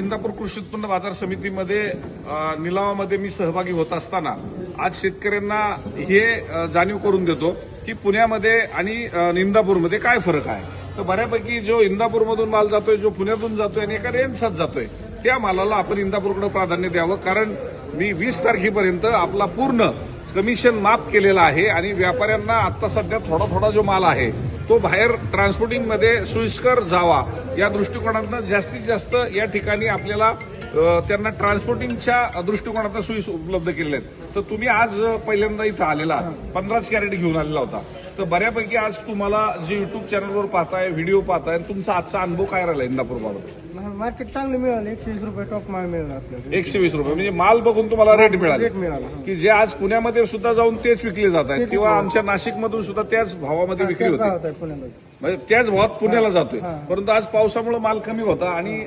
इंदापूर कृषी उत्पन्न बाजार समितीमध्ये निलावामध्ये मी सहभागी होत असताना आज शेतकऱ्यांना हे जाणीव करून देतो की पुण्यामध्ये आणि इंदापूरमध्ये काय फरक आहे. तर बऱ्यापैकी जो इंदापूरमधून माल जातोय, जो पुण्यातून जातोय आणि एका रेंजचाच जातोय, त्या मालाला आपण इंदापूरकडे प्राधान्य द्यावं. कारण मी 20 तारखेपर्यंत आपला पूर्ण कमिशन माफ केलेला आहे आणि व्यापाऱ्यांना आता सध्या थोडा थोडा जो माल आहे तो बाहेर ट्रान्सपोर्टिंगमध्ये सोयीस्कर जावा या दृष्टिकोनातून जास्तीत जास्त या ठिकाणी आपल्याला त्यांना ट्रान्सपोर्टिंगच्या दृष्टिकोनातून सोयी उपलब्ध केलेल्या आहेत. तर तुम्ही आज पहिल्यांदा इथं आलेला 15 कॅरेट घेऊन आलेला होता. तर बऱ्यापैकी आज तुम्हाला जे युट्यूब चॅनलवर पाहताय, व्हिडिओ पाहताय, तुमचा आजचा अनुभव काय राहिला इंदापूरबाबत? मार्केट चांगलं मिळालं. 120 रुपये टॉप माल मिळाला आपल्याला. 120 रुपये म्हणजे माल बघून तुम्हाला रेट मिळाला रेट मिळाला की जे आज पुण्यामध्ये सुद्धा जाऊन तेच विकले जात आहेत किंवा आमच्या नाशिकमधून सुद्धा त्याच भावामध्ये विक्री होते, होत आहे पुण्यामध्ये. म्हणजे त्याच भावात पुण्याला जातोय. परंतु आज पावसामुळे माल कमी होता आणि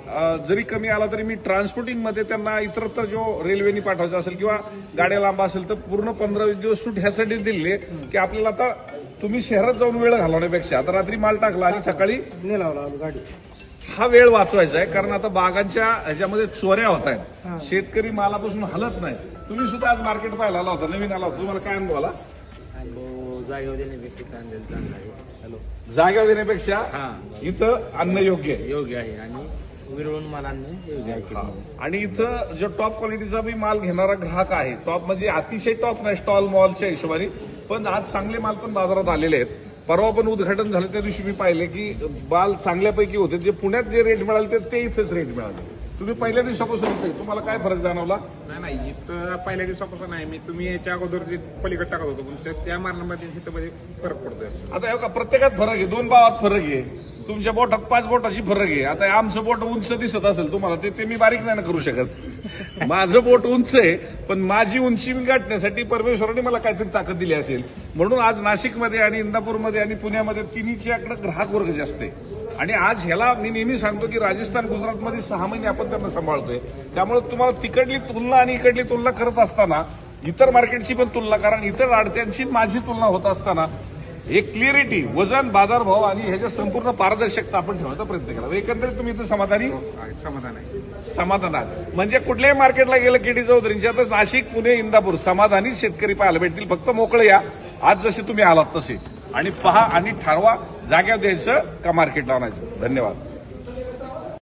जरी कमी आला तरी मी ट्रान्सपोर्टिंग मध्ये त्यांना इतरत्र जो रेल्वेने पाठवायचा असेल किंवा गाड्या लांब असेल तर पूर्ण 15-20 दिवस सूट ह्यासाठी दिली की आपल्याला आता तुम्ही शहरात जाऊन वेळ घालवण्यापेक्षा आता रात्री माल टाकला आणि सकाळी नेलावला गाडी, हा वेळ वाचवायचा आहे. कारण आता बागांच्या ह्याच्यामध्ये चोऱ्या होत आहेत, शेतकरी मालापासून हलत नाही. तुम्ही सुद्धा आज मार्केट पाहायला आला होता, नवीन आला होता, तुम्हाला काय अनुभव आला? जागेवर देण्यापेक्षा जागेवर देण्यापेक्षा इथं अन्न योग्य आहे, योग्य आहे आणि विरळून मालांनी योग्य आहे. आणि इथं जो टॉप क्वालिटीचा बी माल घेणारा ग्राहक आहे, टॉप म्हणजे अतिशय टॉप नाही, स्टॉल मॉलच्या हिशोबाने, पण आज चांगले माल पण बाजारात आलेले आहेत. परवा पण उद्घाटन झालं त्या दिवशी मी पाहिले की माल चांगल्यापैकी होते. जे पुण्यात जे रेट मिळाले ते इथेच रेट मिळाले. तुम्ही पहिल्या दिवसापासून इथे, तुम्हाला काय फरक जाणवला? नाही इथं पहिल्या दिवसापासून नाही. मी तुम्ही याच्या अगोदर जे पलीकडे टाकत होतो पण त्या मारणामध्ये इथं मध्ये फरक पडतोय. आता का प्रत्येकात फरक आहे, 2 भावात फरक आहे, तुमच्या बोटात 5 बोटाची फरक आहे. आता आमचं बोट उंच दिसत असेल तुम्हाला, ते मी बारीक नाही ना करू शकत. माझं बोट उंच आहे, पण माझी उंची गाठण्यासाठी परमेश्वराने मला काहीतरी ताकद दिली असेल. म्हणून आज नाशिकमध्ये आणि इंदापूरमध्ये आणि पुण्यामध्ये तिन्हीच्याकडे ग्राहक वर्ग जास्त आहे. आणि आज ह्याला मी नेहमी सांगतो की राजस्थान, गुजरातमध्ये 6 महिने आपण त्यांना सांभाळतोय. त्यामुळे तुम्हाला तिकडली तुलना आणि इकडली तुलना करत असताना इतर मार्केटची पण तुलना, कारण इतर आडत्यांची माझी तुलना होत असताना एक क्लिअरिटी, वजन, बाजारभाव आणि ह्याच्या संपूर्ण पारदर्शकता आपण ठेवण्याचा प्रयत्न केला. एकंदरीत तुम्ही इथं समाधानी? समाधान आहे. समाधानात म्हणजे कुठल्याही मार्केटला गेलं केडी चौधरींच्या तर नाशिक, पुणे, इंदापूर समाधानी शेतकरी पाहायला भेटतील. फक्त मोकळे या आज जसे तुम्ही आलात तसे आणि पहा आणि ठरवा जाग्यावर द्यायचं का मार्केटला आणायचं. धन्यवाद.